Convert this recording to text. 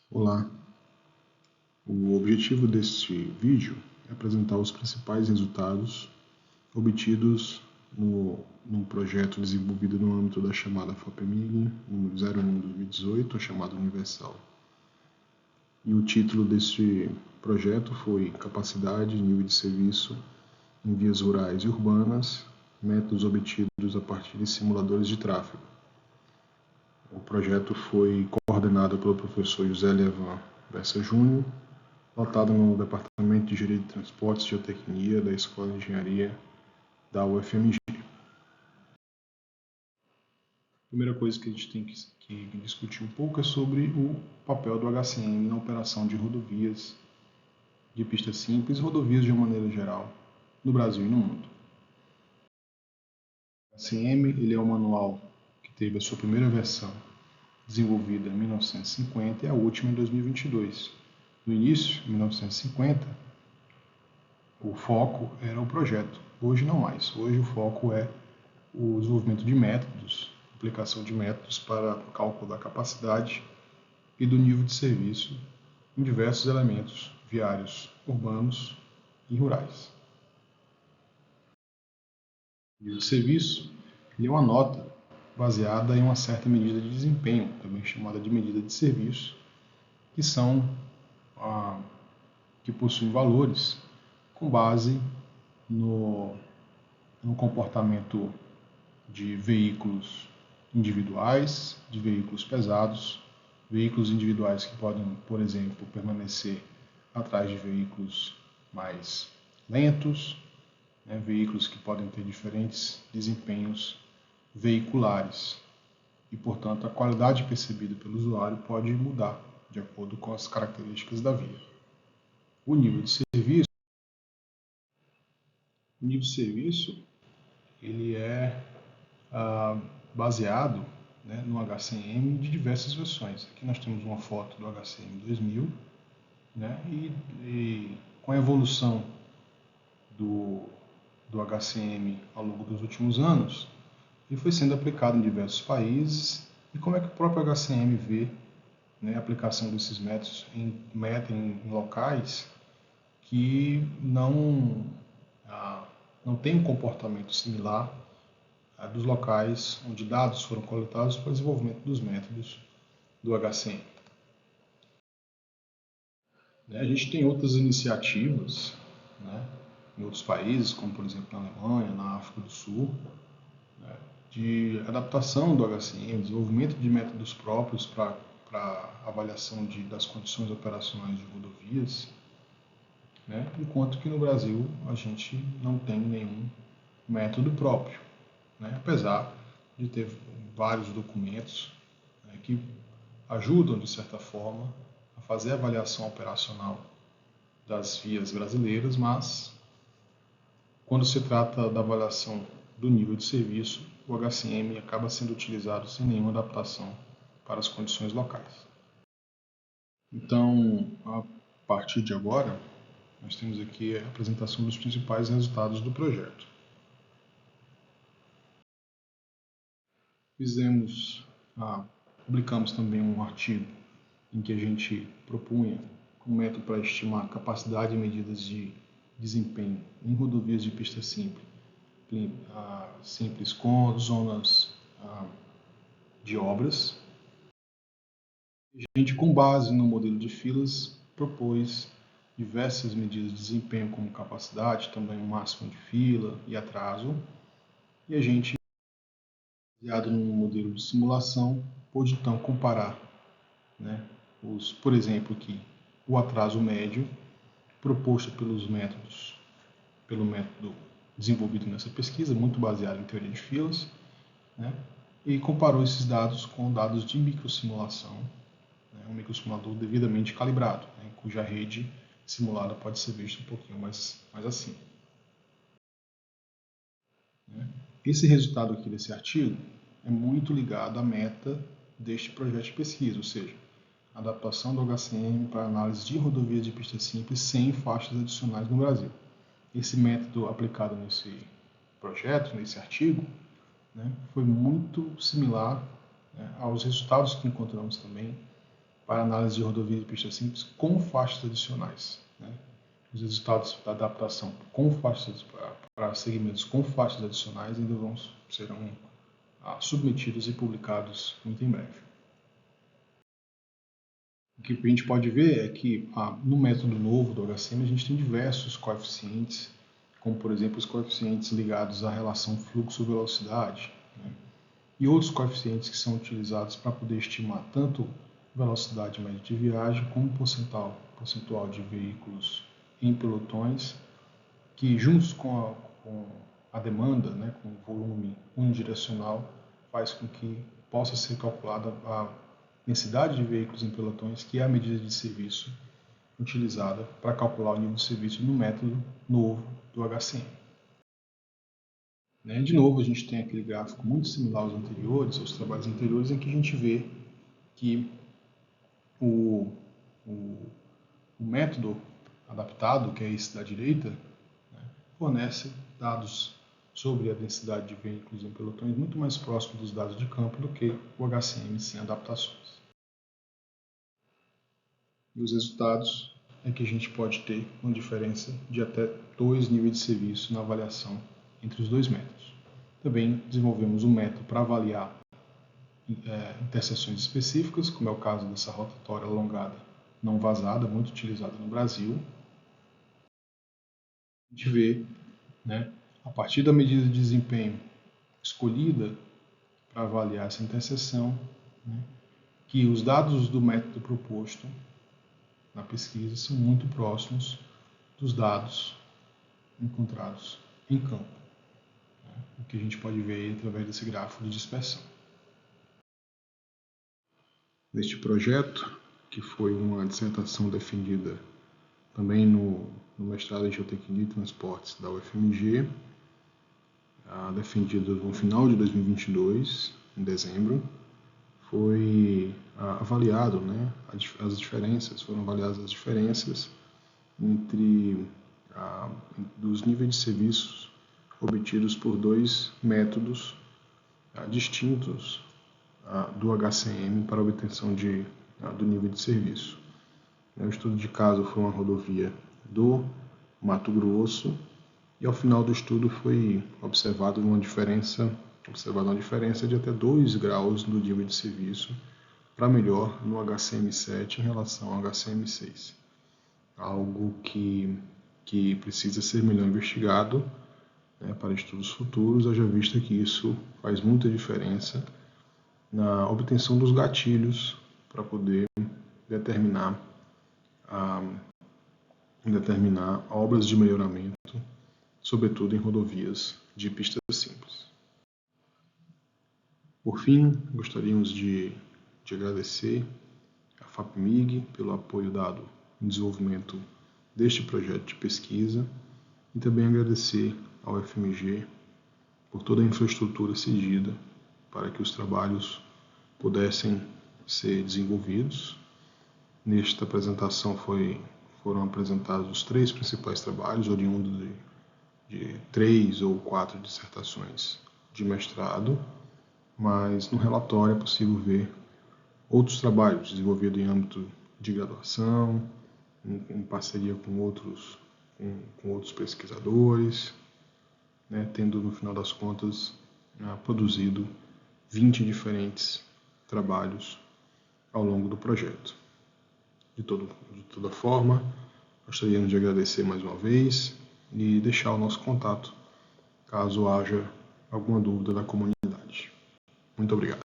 Olá, o objetivo deste vídeo é apresentar os principais resultados obtidos num projeto desenvolvido no âmbito da chamada FOPEMIG número 01/2018, a chamada Universal. E o título deste projeto foi Capacidade e Nível de Serviço em Vias Rurais e Urbanas, métodos obtidos a partir de simuladores de tráfego. O projeto foi coordenado pelo professor José Levan Bessa Júnior, lotado no Departamento de Engenharia de Transportes e Geotecnia da Escola de Engenharia da UFMG. A primeira coisa que a gente tem que discutir um pouco é sobre o papel do HCM na operação de rodovias de pista simples e rodovias de uma maneira geral no Brasil e no mundo. O HCM ele é um manual que teve a sua primeira versão desenvolvida em 1950 e a última em 2022. No início, em 1950, o foco era o projeto. Hoje não mais. Hoje o foco é o desenvolvimento de métodos, aplicação de métodos para o cálculo da capacidade e do nível de serviço em diversos elementos viários, urbanos e rurais. O nível de serviço é uma nota baseada em uma certa medida de desempenho, também chamada de medida de serviço, que possuem valores com base no comportamento de veículos individuais, de veículos pesados, veículos individuais que podem, por exemplo, permanecer atrás de veículos mais lentos, veículos que podem ter diferentes desempenhos veiculares e, portanto, a qualidade percebida pelo usuário pode mudar de acordo com as características da via. O nível de serviço ele é baseado no HCM de diversas versões. Aqui nós temos uma foto do HCM 2000, e com a evolução do HCM ao longo dos últimos anos, ele foi sendo aplicado em diversos países. E como é que o próprio HCM vê a aplicação desses métodos em locais que não tem um comportamento similar dos locais onde dados foram coletados para o desenvolvimento dos métodos do HCM. A gente tem outras iniciativas em outros países, como por exemplo na Alemanha, na África do Sul, de adaptação do HCM, desenvolvimento de métodos próprios para avaliação das condições operacionais de rodovias, enquanto que no Brasil a gente não tem nenhum método próprio, apesar de ter vários documentos que ajudam, de certa forma, a fazer a avaliação operacional das vias brasileiras, mas quando se trata da avaliação do nível de serviço, o HCM acaba sendo utilizado sem nenhuma adaptação para as condições locais. Então, a partir de agora, nós temos aqui a apresentação dos principais resultados do projeto. Publicamos também um artigo em que a gente propunha um método para estimar capacidade e medidas de desempenho em rodovias de pista simples com zonas de obras. A gente, com base no modelo de filas, propôs diversas medidas de desempenho como capacidade, tamanho máximo de fila e atraso. E a gente, baseado num modelo de simulação, pôde então comparar, por exemplo, aqui, o atraso médio proposto pelo método desenvolvido nessa pesquisa, muito baseado em teoria de filas, e comparou esses dados com dados de microsimulação, um microsimulador devidamente calibrado, cuja rede simulada pode ser vista um pouquinho mais acima. Esse resultado aqui desse artigo é muito ligado à meta deste projeto de pesquisa, ou seja, a adaptação do HCM para análise de rodovias de pista simples sem faixas adicionais no Brasil. Esse método aplicado nesse projeto, nesse artigo, foi muito similar aos resultados que encontramos também para análise de rodovia e pista simples com faixas adicionais, né? Os resultados da adaptação com faixas para segmentos com faixas adicionais ainda serão submetidos e publicados muito em breve. O que a gente pode ver é que no método novo do HCM a gente tem diversos coeficientes, como por exemplo os coeficientes ligados à relação fluxo-velocidade, né? E outros coeficientes que são utilizados para poder estimar tanto velocidade média de viagem como percentual de veículos em pelotões, que juntos com a demanda, né, com o volume unidirecional, faz com que possa ser calculada a densidade de veículos em pelotões, que é a medida de serviço utilizada para calcular o nível de serviço no método novo do HCM. De novo, a gente tem aquele gráfico muito similar aos anteriores, aos trabalhos anteriores, em que a gente vê que o método adaptado, que é esse da direita, né, fornece dados sobre a densidade de veículos em pelotões muito mais próximo dos dados de campo do que o HCM sem adaptações. E os resultados é que a gente pode ter uma diferença de até 2 níveis de serviço na avaliação entre os dois métodos. Também desenvolvemos um método para avaliar interseções específicas, como é o caso dessa rotatória alongada não vazada, muito utilizada no Brasil. A gente vê, né, a partir da medida de desempenho escolhida para avaliar essa interseção, né, que os dados do método proposto na pesquisa são muito próximos dos dados encontrados em campo, né, o que a gente pode ver aí através desse gráfico de dispersão. Neste projeto, que foi uma dissertação defendida também no mestrado em Geotecnia e Transportes da UFMG, defendida no final de 2022, em dezembro, foi avaliado, né, foram avaliadas as diferenças entre dos níveis de serviços obtidos por dois métodos distintos do HCM para a obtenção do nível de serviço. O estudo de caso foi uma rodovia do Mato Grosso e ao final do estudo foi observada uma diferença de até 2 graus no nível de serviço para melhor no HCM7 em relação ao HCM6. Algo que precisa ser melhor investigado, né, para estudos futuros, haja vista que isso faz muita diferença na obtenção dos gatilhos para poder determinar obras de melhoramento, sobretudo em rodovias de pista simples. Por fim, gostaríamos de agradecer à FAPEMIG pelo apoio dado no desenvolvimento deste projeto de pesquisa e também agradecer ao FMG por toda a infraestrutura cedida para que os trabalhos pudessem ser desenvolvidos. Nesta apresentação foram apresentados os 3 principais trabalhos, oriundos de 3 ou 4 dissertações de mestrado, mas no relatório é possível ver outros trabalhos desenvolvidos em âmbito de graduação, em parceria com outros pesquisadores, né, tendo no final das contas produzido 20 diferentes trabalhos ao longo do projeto. De toda forma, gostaríamos de agradecer mais uma vez e deixar o nosso contato, caso haja alguma dúvida da comunidade. Muito obrigado.